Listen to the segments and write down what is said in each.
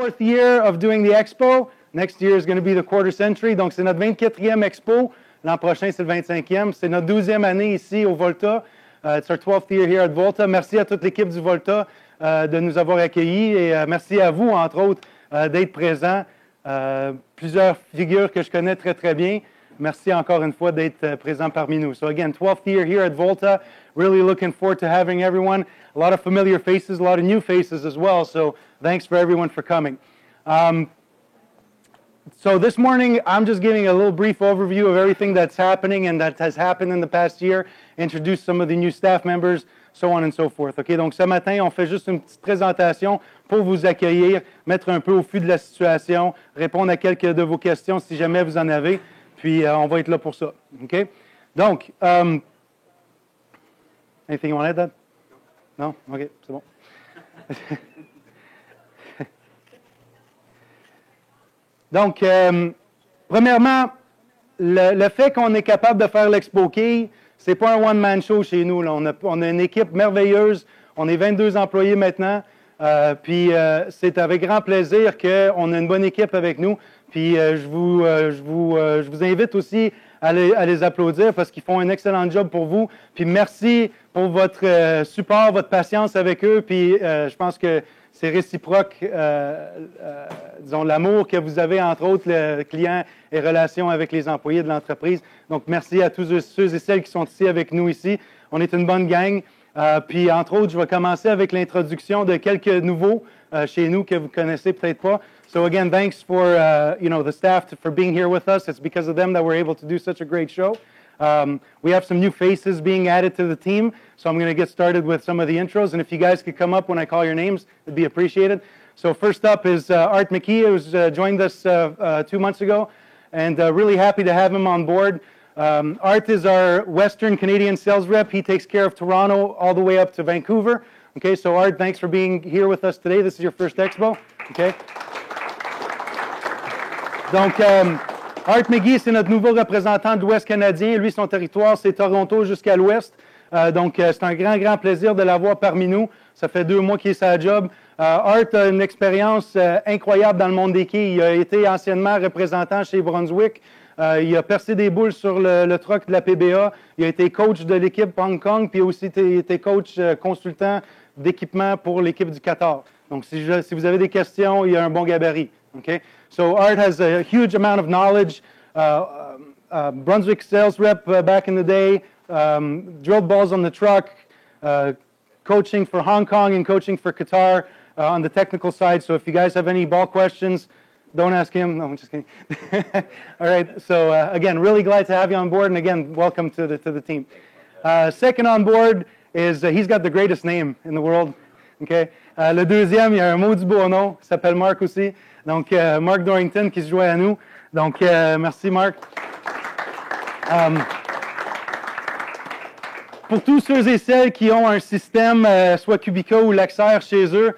4th year of doing the expo. Next year is going to be the quarter century. Donc, c'est notre 24e expo. L'an prochain, c'est le 25e. C'est notre 12e année ici au Volta. It's our 12th year here at Volta. Merci à toute l'équipe du Volta de nous avoir accueillis et merci à vous, entre autres, d'être présents. Plusieurs figures que je connais très, très bien. Merci encore une fois d'être présents parmi nous. So again, 12th year here at Volta. Really looking forward to having everyone. A lot of familiar faces, a lot of new faces as well. So thanks for everyone for coming. So this morning, I'm just giving a little brief overview of everything that's happening and that has happened in the past year, introduce some of the new staff members, so on and so forth. Okay? Donc ce matin, on fait juste une petite présentation pour vous accueillir, mettre un peu au fût de la situation, répondre à quelques de vos questions si jamais vous en avez, puis on va être là pour ça. Okay? Donc, anything you want to add, Dad? No? OK, c'est bon. Donc, premièrement, le fait qu'on est capable de faire l'Expo Key, c'est pas un one-man show chez nous. Là. On a une équipe merveilleuse. On est 22 employés maintenant. Puis, c'est avec grand plaisir qu'on a une bonne équipe avec nous. Puis, je vous invite aussi à les applaudir parce qu'ils font un excellent job pour vous. Puis, merci pour votre support, votre patience avec eux. Puis, je pense que c'est réciproque, disons, l'amour que vous avez, entre autres, le client et relations avec les employés de l'entreprise. Donc, merci à tous ceux et celles qui sont ici avec nous ici. On est une bonne gang. Puis, entre autres, je vais commencer avec l'introduction de quelques nouveaux chez nous que vous connaissez peut-être pas. So, again, thanks for, the staff for being here with us. It's because of them that we're able to do such a great show. We have some new faces being added to the team, so I'm going to get started with some of the intros, and if you guys could come up when I call your names, it'd be appreciated. So first up is Art McKee, who's joined us 2 months ago, and really happy to have him on board. Art is our Western Canadian sales rep. He takes care of Toronto all the way up to Vancouver. Okay, so Art, thanks for being here with us today. This is your first expo. Okay. Donc, Art McGee, c'est notre nouveau représentant de l'Ouest canadien. Lui, son territoire, c'est Toronto jusqu'à l'Ouest. Donc, c'est un grand, grand plaisir de l'avoir parmi nous. Ça fait 2 mois qu'il est sa job. Art a une expérience incroyable dans le monde des quilles. Il a été anciennement représentant chez Brunswick. Il a percé des boules sur le truck de la PBA. Il a été coach de l'équipe Hong Kong, puis aussi été coach consultant d'équipement pour l'équipe du Qatar. Donc, si vous avez des questions, il a un bon gabarit. Okay? So Art has a huge amount of knowledge. Brunswick sales rep back in the day, drilled balls on the truck, coaching for Hong Kong and coaching for Qatar on the technical side. So if you guys have any ball questions, don't ask him. No, I'm just kidding. All right. So again, really glad to have you on board, and again, welcome to the team. Second on board is he's got the greatest name in the world. Okay. Le deuxième, il a un maudit beau nom. Il s'appelle Mark aussi. Donc, Mark Dorrington qui se joint à nous. Donc, merci, Mark. Pour tous ceux et celles qui ont un système, soit Cubica ou Lexair chez eux,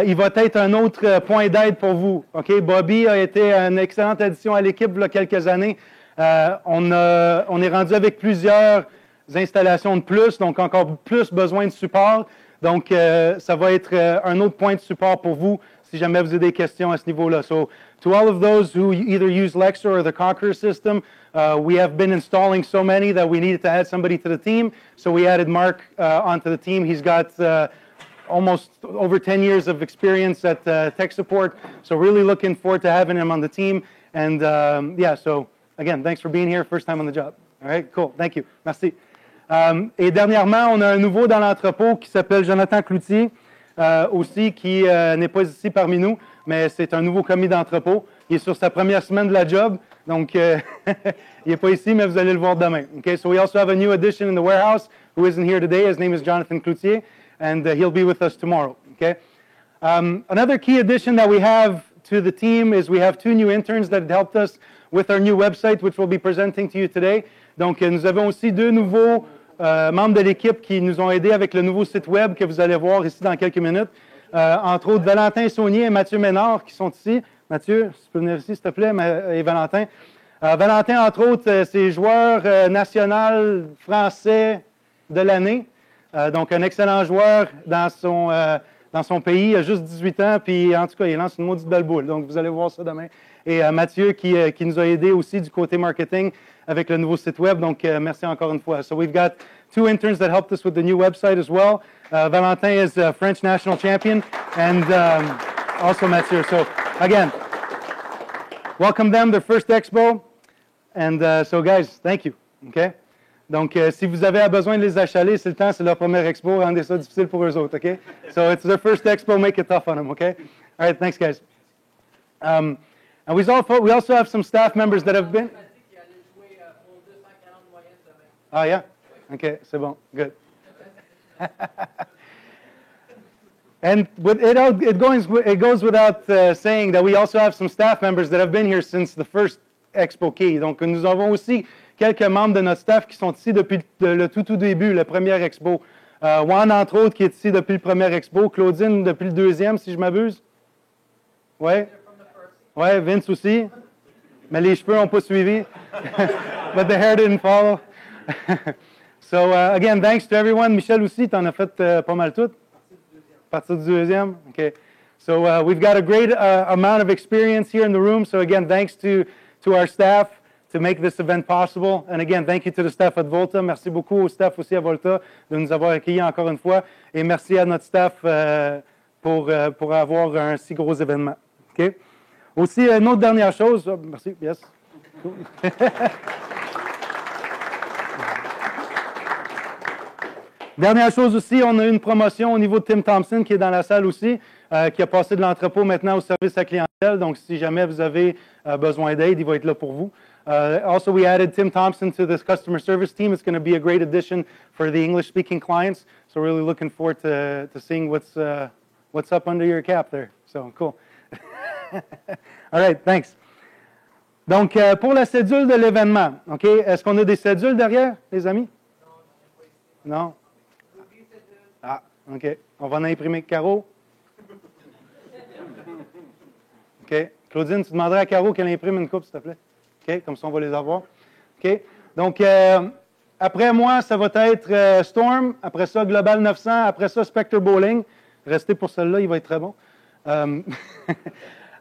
il va être un autre point d'aide pour vous. Okay? Bobby a été une excellente addition à l'équipe il y a quelques années. On est rendu avec plusieurs installations de plus, donc encore plus besoin de support. Donc, ça va être un autre point de support pour vous si jamais vous avez des questions à ce niveau-là. So, to all of those who either use Lexar or the Conqueror system, we have been installing so many that we needed to add somebody to the team. So we added Mark onto the team. He's got almost over 10 years of experience at tech support. So really looking forward to having him on the team. And so again, thanks for being here. First time on the job. All right, cool. Thank you. Merci. Et dernièrement, on a un nouveau dans l'entrepôt qui s'appelle Jonathan Cloutier. Aussi, qui n'est pas ici parmi nous, mais c'est un nouveau commis d'entrepôt. Il est sur sa première semaine de la job, donc il n'est pas ici, mais vous allez le voir demain. Okay, so we also have a new addition in the warehouse who isn't here today. His name is Jonathan Cloutier, and he'll be with us tomorrow. Okay. Another key addition that we have to the team is we have 2 new interns that helped us with our new website, which we'll be presenting to you today. Donc, nous avons aussi 2 nouveaux membres de l'équipe qui nous ont aidés avec le nouveau site web que vous allez voir ici dans quelques minutes. Entre autres, Valentin Saunier et Mathieu Ménard qui sont ici. Mathieu, si tu peux venir ici, s'il te plaît, et Valentin. Valentin, entre autres, c'est joueur national français de l'année. Donc, un excellent joueur dans dans son pays. Il a juste 18 ans, puis en tout cas, il lance une maudite belle boule. Donc, vous allez voir ça demain. Et Mathieu qui nous a aidé aussi du côté marketing avec le nouveau site web. Donc, merci encore une fois. So, we've got 2 interns that helped us with the new website as well. Valentin is a French national champion, and also Mathieu. So, again, welcome them, their first expo. And so, guys, thank you. Okay? Donc, si vous avez besoin de les achaler, c'est le temps, c'est leur première expo, rendez ça difficile pour eux autres, OK? So, it's their first expo, make it tough on them, OK? All right, thanks, guys. And we also have some staff members that have been... Ah, yeah? OK, c'est bon, good. And it goes without saying that we also have some staff members that have been here since the first Expo Key. Donc, nous avons aussi quelques membres de notre staff qui sont ici depuis le tout début, le premier Expo. Juan, entre autres, qui est ici depuis le premier Expo. Claudine, depuis le deuxième, si je m'abuse. Oui. Oui, Vince aussi. Mais les cheveux n'ont pas suivi. But the hair didn't follow. So, again, thanks to everyone. Michel aussi, tu en as fait pas mal tout. À partir du deuxième. OK. So, we've got a great amount of experience here in the room. So, again, thanks to our staff to make this event possible. And again, thank you to the staff at Volta. Merci beaucoup au staff aussi à Volta de nous avoir accueillis encore une fois. Et merci à notre staff pour avoir un si gros événement. OK? Aussi, une autre dernière chose. Oh, merci. Yes. Cool. Dernière chose aussi, on a une promotion au niveau de Tim Thompson qui est dans la salle aussi, qui a passé de l'entrepôt maintenant au service à clientèle. Donc, si jamais vous avez besoin d'aide, il va être là pour vous. Also, we added Tim Thompson to this customer service team. It's going to be a great addition for the English-speaking clients. So, really looking forward to seeing what's up under your cap there. So, cool. All right, thanks. Donc, pour la cédule de l'événement, OK, est-ce qu'on a des cédules derrière, les amis? Non? Ah, OK. On va en imprimer Caro. OK. Claudine, tu demanderais à Caro qu'elle imprime une coupe, s'il te plaît. OK, comme ça, on va les avoir. OK. Donc, après moi, ça va être Storm. Après ça, Global 900. Après ça, Spectre Bowling. Restez pour celle-là, il va être très bon.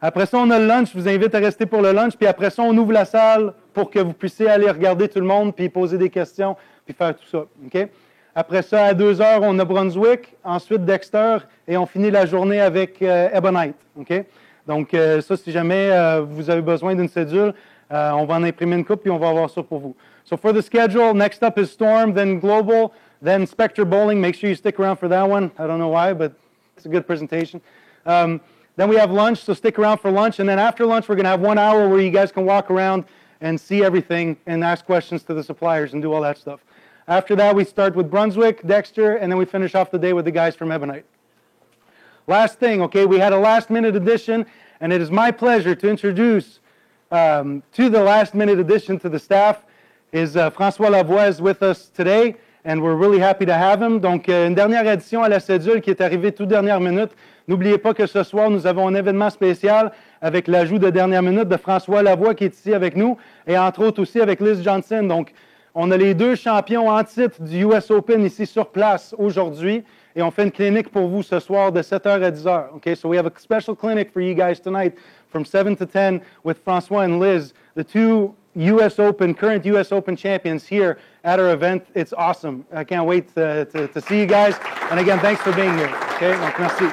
Après ça, on a le lunch. Je vous invite à rester pour le lunch. Puis après ça, on ouvre la salle pour que vous puissiez aller regarder tout le monde, puis poser des questions, puis faire tout ça. OK? Après ça, à 2 heures, on a Brunswick, ensuite Dexter, et on finit la journée avec Ebonite. OK? Donc, ça, si jamais vous avez besoin d'une cédule, on va en imprimer une coupe, puis on va avoir ça pour vous. So, for the schedule, next up is Storm, then Global, then Spectre Bowling. Make sure you stick around for that one. I don't know why, but it's a good presentation. Then we have lunch, so stick around for lunch. And then after lunch, we're going to have 1 hour where you guys can walk around and see everything and ask questions to the suppliers and do all that stuff. After that, we start with Brunswick, Dexter, and then we finish off the day with the guys from Ebonite. Last thing, okay, we had a last-minute addition, and it is my pleasure to introduce to the last-minute addition to the staff is François Lavoie is with us today, and we're really happy to have him. Donc, une dernière addition à la cédule qui est arrivée toute dernière minute. N'oubliez pas que ce soir, nous avons un événement spécial avec l'ajout de dernière minute de François Lavoie qui est ici avec nous, et entre autres aussi avec Liz Johnson. Donc, on a les 2 champions en titre du US Open ici sur place aujourd'hui, et on fait une clinique pour vous ce soir de 7h à 10h. Okay, so we have a special clinic for you guys tonight from 7 to 10 with François and Liz, the 2 current US Open champions here at our event. It's awesome. I can't wait to see you guys. And again, thanks for being here. Okay, donc merci.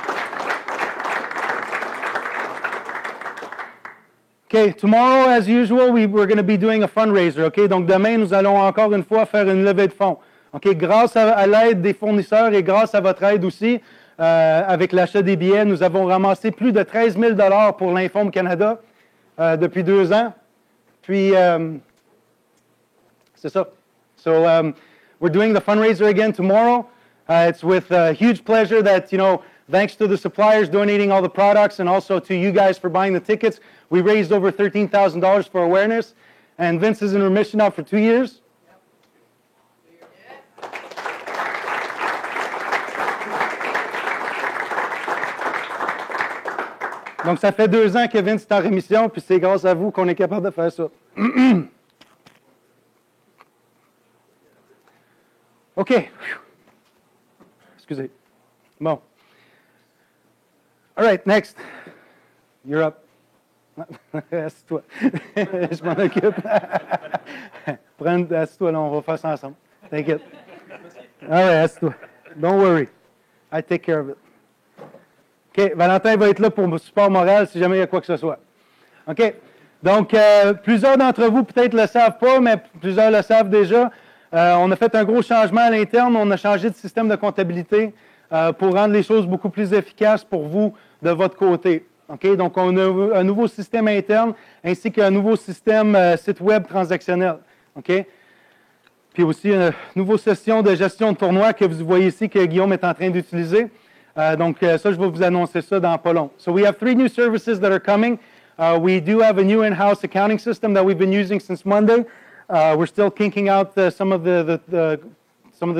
Okay, tomorrow, as usual, we're going to be doing a fundraiser. Okay, donc demain, nous allons encore une fois faire une levée de fonds. Okay, grâce à l'aide des fournisseurs et grâce à votre aide aussi, avec l'achat des billets, nous avons ramassé plus de 13 000 $ pour l'Informe Canada depuis 2 ans. Puis, c'est ça. So, we're doing the fundraiser again tomorrow. It's with huge pleasure that, thanks to the suppliers donating all the products and also to you guys for buying the tickets, we raised over $13,000 for awareness. And Vince is in remission now for 2 years. Donc, ça fait 2 ans que Vince est en rémission, puis c'est grâce à vous qu'on est capable de faire ça. OK. Excusez. Bon. All right, next. You're up. Assis-toi. Je m'en occupe. Assis-toi, là, on va faire ça ensemble. T'inquiète. All right, assis-toi. Don't worry. I take care of it. OK, Valentin va être là pour support moral si jamais il y a quoi que ce soit. OK. Donc, plusieurs d'entre vous peut-être ne le savent pas, mais plusieurs le savent déjà. On a fait un gros changement à l'interne. On a changé de système de comptabilité pour rendre les choses beaucoup plus efficaces pour vous de votre côté. OK? Donc, on a un nouveau système interne ainsi qu'un nouveau système site web transactionnel. OK? Puis aussi, une nouvelle session de gestion de tournoi que vous voyez ici que Guillaume est en train d'utiliser. Donc, ça, je vais vous annoncer ça dans pas long. So, we have 3 new services that are coming. We do have a new in-house accounting system that we've been using since Monday. We're still kinking out some of the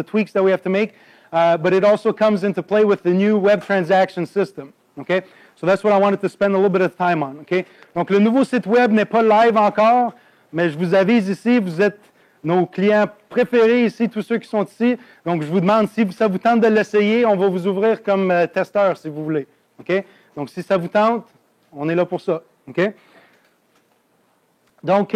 tweaks that we have to make. But it also comes into play with the new web transaction system. Okay? So that's what I wanted to spend a little bit of time on. Okay? Donc, le nouveau site web n'est pas live encore, mais je vous avise ici, vous êtes nos clients préférés ici, tous ceux qui sont ici. Donc, je vous demande si ça vous tente de l'essayer, on va vous ouvrir comme testeur si vous voulez. OK? Donc, si ça vous tente, on est là pour ça. OK? Donc,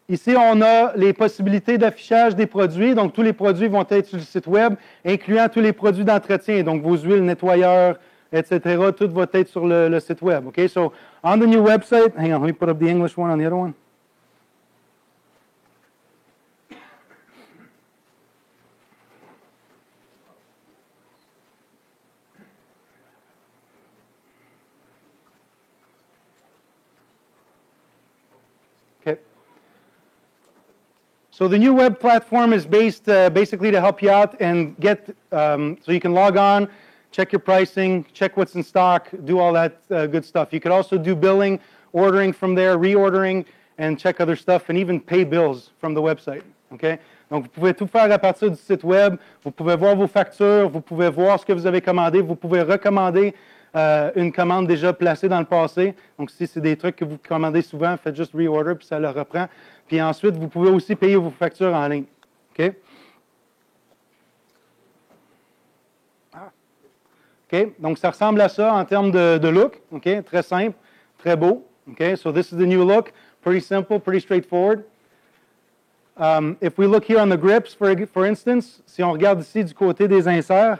ici, on a les possibilités d'affichage des produits. Donc, tous les produits vont être sur le site web, incluant tous les produits d'entretien. Donc, vos huiles, nettoyeurs, etc. Tout va être sur le site web. OK? So, on the new website, hang on, let me put up the English one on the other one. Okay. So the new web platform is based basically to help you out and get, so you can log on, check your pricing, check what's in stock, do all that good stuff. You could also do billing, ordering from there, reordering, and check other stuff, and even pay bills from the website. Okay? Donc, vous pouvez tout faire à partir du site web. Vous pouvez voir vos factures, vous pouvez voir ce que vous avez commandé, vous pouvez recommander une commande déjà placée dans le passé. Donc, si c'est des trucs que vous commandez souvent, faites juste reorder, puis ça le reprend. Puis ensuite, vous pouvez aussi payer vos factures en ligne. OK? OK? Donc, ça ressemble à ça en termes de look. OK? Très simple, très beau. OK? So, this is the new look. Pretty simple, pretty straightforward. If we look here on the grips, for instance, si on regarde ici du côté des inserts,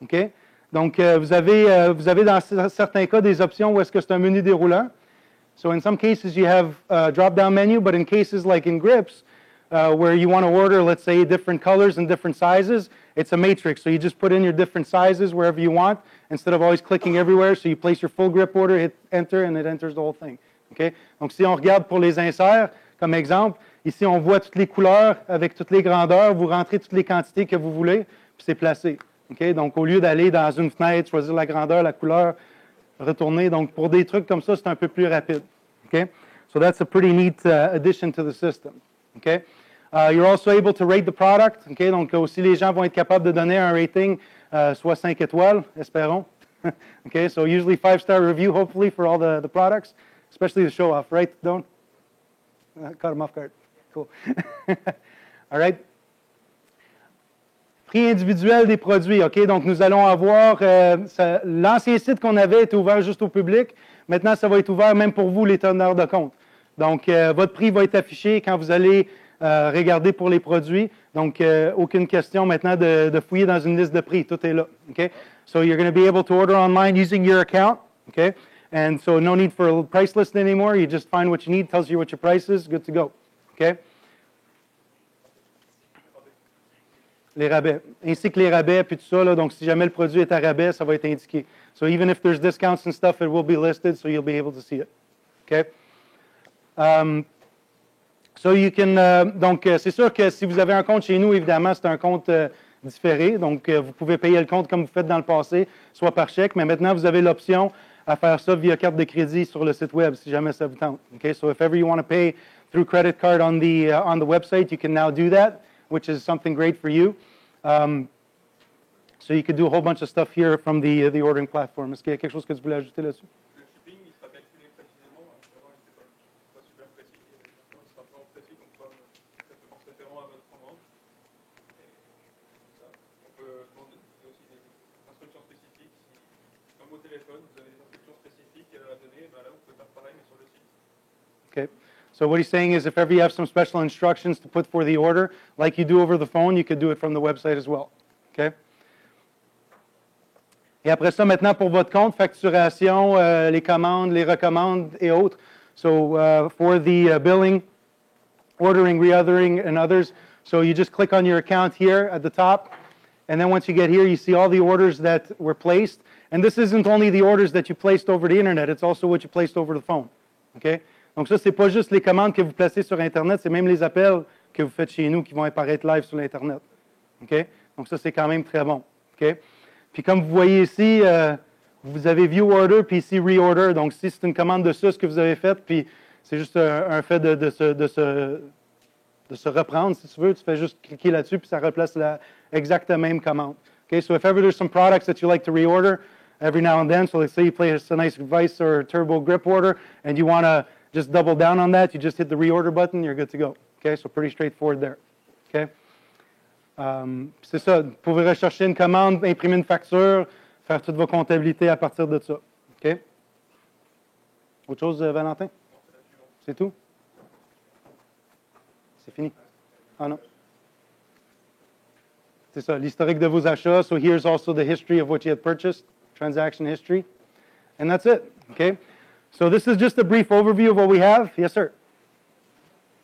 OK? Donc, vous avez dans certains cas des options où est-ce que c'est un menu déroulant. So, in some cases, you have a drop-down menu, but in cases like in grips, where you want to order, let's say, different colors and different sizes, it's a matrix. So, you just put in your different sizes wherever you want, instead of always clicking everywhere. So, you place your full grip order, hit enter, and it enters the whole thing. OK? Donc, si on regarde pour les inserts, comme exemple, ici, on voit toutes les couleurs avec toutes les grandeurs. Vous rentrez toutes les quantités que vous voulez, puis c'est placé. Okay? Donc, au lieu d'aller dans une fenêtre, choisir la grandeur, la couleur, retourner. Donc, pour des trucs comme ça, c'est un peu plus rapide. Okay? So, that's a pretty neat addition to the system. Okay? You're also able to rate the product. Okay? Donc, aussi, les gens vont être capables de donner un rating, soit 5 étoiles, espérons. Okay? So, usually 5-star review, hopefully, for all the products, especially the show-off, right, Don? Cut them off guard. Cool. All right. Prix individuel des produits. OK? Donc, nous allons avoir... l'ancien site qu'on avait était ouvert juste au public. Maintenant, ça va être ouvert même pour vous, les teneurs de compte. Donc, votre prix va être affiché quand vous allez regarder pour les produits. Donc, aucune question maintenant de fouiller dans une liste de prix. Tout est là. OK? So, you're going to be able to order online using your account. OK? And so, no need for a price list anymore. You just find what you need, tells you what your price is, good to go. OK? Les rabais. Ainsi que les rabais, puis tout ça. Là, donc, si jamais le produit est à rabais, ça va être indiqué. So, even if there's discounts and stuff, it will be listed, so you'll be able to see it. OK? So, you can... donc, c'est sûr que si vous avez un compte chez nous, évidemment, c'est un compte différé. Donc, vous pouvez payer le compte comme vous faites dans le passé, soit par chèque, mais maintenant, vous avez l'option à faire ça via carte de crédit sur le site web, si jamais ça vous tente. Okay? So if ever you want to pay through credit card on the website, you can now do that, which is something great for you. So you could do a whole bunch of stuff here from the ordering platform. Est-ce qu'il y a quelque chose que tu voulais ajouter là-dessus? Le shipping, il sera calculé précisément. Avant, il n'était pas super précis. Maintenant, il sera vraiment précis, comme quoi ça se référent à votre commande. Et ça, on peut demander aussi des instructions spécifiques. Comme au téléphone, vous avez des instructions spécifiques à donner, ben là, vous pouvez faire pareil, mais sur le site. Okay. So what he's saying is if ever you have some special instructions to put for the order, like you do over the phone, you could do it from the website as well. Okay? Et après ça, maintenant, pour votre compte, facturation, les commandes, les recommandes et autres. So for the billing, ordering, reordering, and others, so you just click on your account here at the top, and then once you get here, you see all the orders that were placed. And this isn't only the orders that you placed over the Internet, it's also what you placed over the phone. Okay? Donc ça, c'est pas juste les commandes que vous placez sur Internet, c'est même les appels que vous faites chez nous qui vont apparaître live sur l'Internet. Okay? Donc ça, c'est quand même très bon. Okay? Puis comme vous voyez ici, vous avez View Order, puis ici Reorder. Donc si c'est une commande de ça, ce que vous avez fait, puis c'est juste un fait de se reprendre, si tu veux, tu fais juste cliquer là-dessus, puis ça replace la exacte même commande. Okay? So if ever there's some products that you like to reorder every now and then, so let's say you place a nice vice or turbo grip order, and you want to just double down on that, you just hit the reorder button, you're good to go. Okay? So pretty straightforward there. Okay? C'est ça, vous pouvez rechercher une commande, imprimer une facture, faire toute vos comptabilités à partir de ça. OK? Autre chose, Valentin? C'est tout? C'est fini? Ah non? C'est ça, l'historique de vos achats. So here's also the history of what you had purchased, transaction history. And that's it. Okay? So this is just a brief overview of what we have. Yes, sir?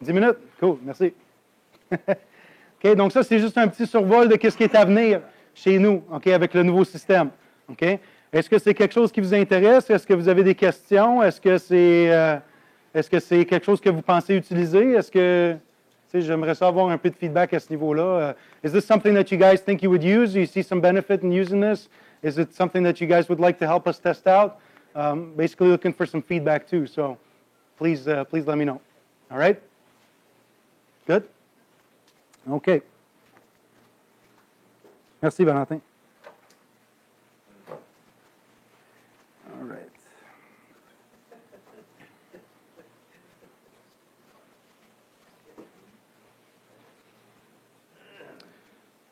10 minutes? Cool, merci. Okay, donc ça, c'est juste un petit survol de ce qui est à venir chez nous, okay, avec le nouveau système. Okay? Est-ce que c'est quelque chose qui vous intéresse? Est-ce que vous avez des questions? Est-ce que c'est quelque chose que vous pensez utiliser? Est-ce que, j'aimerais ça avoir un peu de feedback à ce niveau-là. Is this something that you guys think you would use? Do you see some benefit in using this? Is it something that you guys would like to help us test out? Basically looking for some feedback too, so please let me know. All right? Good? OK. Merci, Valentin. All right.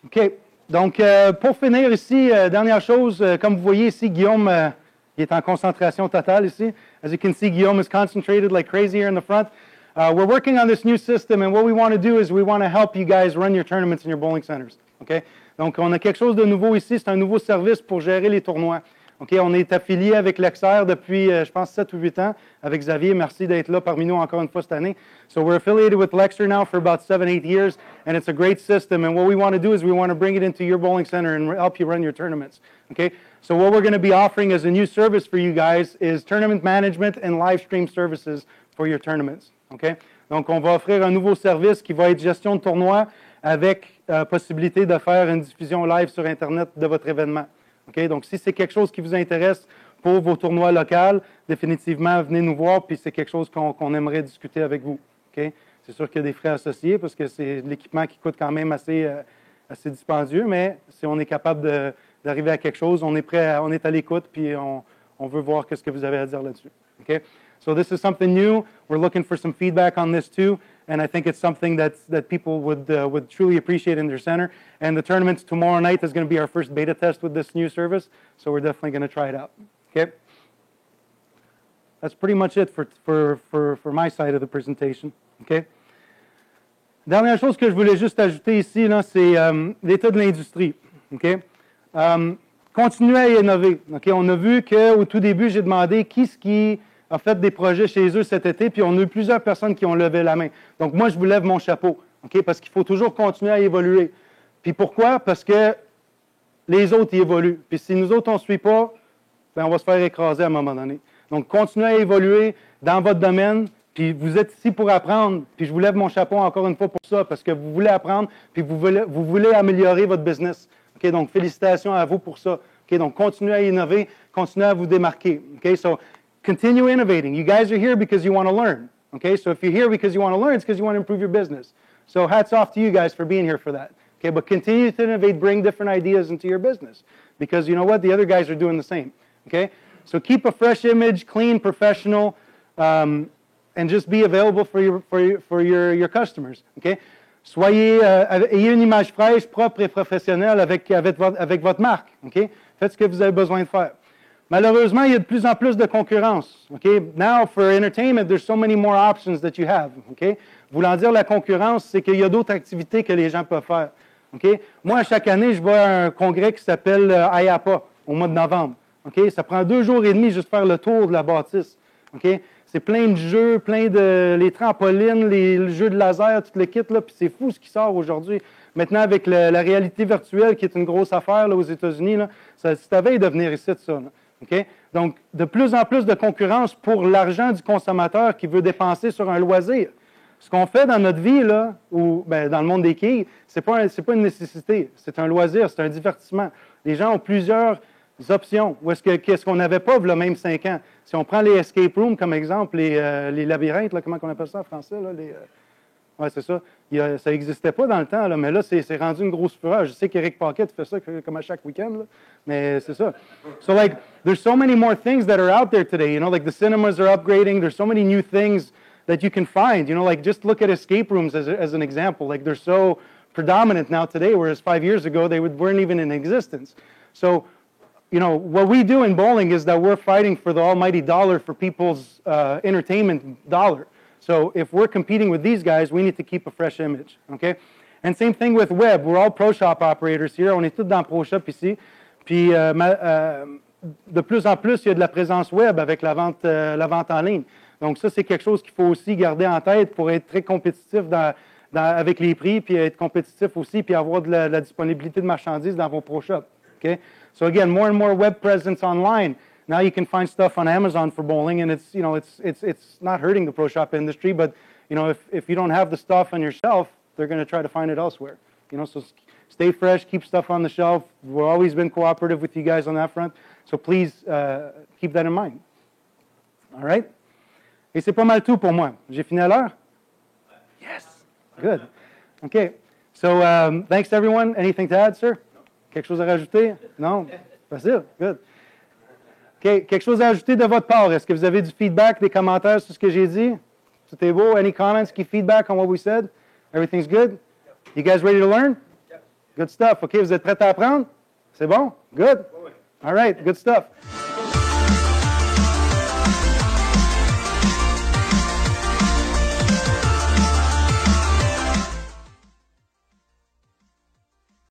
OK. Donc, pour finir ici, dernière chose, comme vous voyez ici, Guillaume il est en concentration totale ici. As you can see, Guillaume is concentrated like crazy here in the front. We're working on this new system, and what we want to do is we want to help you guys run your tournaments in your bowling centers. Okay? Donc, on a quelque chose de nouveau ici. C'est un nouveau service pour gérer les tournois. Okay? On est affilié avec Lexair depuis, je pense, 7 ou 8 ans, avec Xavier. Merci d'être là parmi nous encore une fois cette année. So we're affiliated with Lexair now for about 7-8 years, and it's a great system. And what we want to do is we want to bring it into your bowling center and help you run your tournaments. Okay? So what we're going to be offering as a new service for you guys is tournament management and live stream services for your tournaments. Okay? Donc, on va offrir un nouveau service qui va être gestion de tournoi avec possibilité de faire une diffusion live sur Internet de votre événement. Okay? Donc, si c'est quelque chose qui vous intéresse pour vos tournois locaux, définitivement, venez nous voir, puis c'est quelque chose qu'on aimerait discuter avec vous. Okay? C'est sûr qu'il y a des frais associés parce que c'est l'équipement qui coûte quand même assez dispendieux, mais si on est capable d'arriver à quelque chose, on est prêt, on est à l'écoute, puis on veut voir ce que vous avez à dire là-dessus. Okay? So this is something new. We're looking for some feedback on this too, and I think it's something that people would truly appreciate in their center. And the tournament tomorrow night is going to be our first beta test with this new service, so we're definitely going to try it out. Okay. That's pretty much it for my side of the presentation. Okay. Dernière chose que je voulais juste ajouter ici, là, c'est l'état de l'industrie. Okay. Continuez à innover. Okay. On a vu qu'au tout début, j'ai demandé qui a fait des projets chez eux cet été, puis on a eu plusieurs personnes qui ont levé la main. Donc, moi, je vous lève mon chapeau, okay? Parce qu'il faut toujours continuer à évoluer. Puis pourquoi? Parce que les autres y évoluent. Puis si nous autres, on ne suit pas, bien, on va se faire écraser à un moment donné. Donc, continuez à évoluer dans votre domaine, puis vous êtes ici pour apprendre, puis je vous lève mon chapeau encore une fois pour ça, parce que vous voulez apprendre, puis vous voulez améliorer votre business. Okay? Donc, félicitations à vous pour ça. Okay? Donc, continuez à innover, continuez à vous démarquer. Okay? So, continue innovating. You guys are here because you want to learn. Okay, so if you're here because you want to learn, it's because you want to improve your business. So hats off to you guys for being here for that. Okay, but continue to innovate, bring different ideas into your business. Because you know what? The other guys are doing the same. Okay, so keep a fresh image, clean, professional, and just be available for your customers. Okay, ayez une image fraîche, propre et professionnelle avec votre marque. Okay, Faites ce que vous avez besoin de faire. Malheureusement, il y a de plus en plus de concurrence. Okay? Now, for entertainment, there's so many more options that you have. Okay? Voulant dire la concurrence, c'est qu'il y a d'autres activités que les gens peuvent faire. Okay? Moi, chaque année, je vais à un congrès qui s'appelle IAPA, au mois de novembre. Okay? Ça prend 2 jours et demi juste faire le tour de la bâtisse. Okay? C'est plein de jeux, plein de les trampolines, les jeux de laser, tout le kit, là, puis c'est fou ce qui sort aujourd'hui. Maintenant, avec la réalité virtuelle, qui est une grosse affaire là, aux États-Unis, là, c'est à veille de venir ici de ça. Là. Okay? Donc, de plus en plus de concurrence pour l'argent du consommateur qui veut dépenser sur un loisir. Ce qu'on fait dans notre vie, là, ou dans le monde des quilles, c'est pas une nécessité, c'est un loisir, c'est un divertissement. Les gens ont plusieurs options. Ou qu'est-ce qu'on n'avait pas, le même 5 ans? Si on prend les escape rooms comme exemple, les labyrinthes, là, comment on appelle ça en français? Oui, c'est ça. Ça n'existait pas dans le temps, là, mais là, c'est rendu une grosse fureur. Je sais qu'Éric Paquette fait ça comme à chaque week-end, là, mais c'est ça. So, like, there's so many more things that are out there today. You know, like the cinemas are upgrading. There's so many new things that you can find. You know, like just look at escape rooms as an example. Like they're so predominant now today, whereas 5 years ago they weren't even in existence. So, you know, what we do in bowling is that we're fighting for the almighty dollar for people's entertainment dollar. So if we're competing with these guys, we need to keep a fresh image, okay? And same thing with web. We're all Pro Shop operators here. On est tous dans Pro Shop ici. Puis de plus en plus, il y a de la présence web avec la vente en ligne. Donc ça, c'est quelque chose qu'il faut aussi garder en tête pour être très compétitif avec les prix, puis être compétitif aussi, puis avoir de la disponibilité de marchandises dans vos Pro Shop, okay? So again, more and more web presence online. Now you can find stuff on Amazon for bowling, and it's not hurting the pro shop industry. But you know, if you don't have the stuff on your shelf, they're going to try to find it elsewhere. You know, so stay fresh, keep stuff on the shelf. We've always been cooperative with you guys on that front. So please keep that in mind. All right. Et c'est pas mal tout pour moi. J'ai fini à l'heure. Yes. Good. Okay. So thanks everyone. Anything to add, sir? Quelque chose à rajouter? Non. Facile. Good. Okay. Quelque chose à ajouter de votre part? Est-ce que vous avez du feedback, des commentaires sur ce que j'ai dit? Tout est beau? Any comments, key feedback on what we said? Everything's good? You guys ready to learn? Yep. Good stuff. OK, vous êtes prêts à apprendre? C'est bon? Good? All right, good stuff.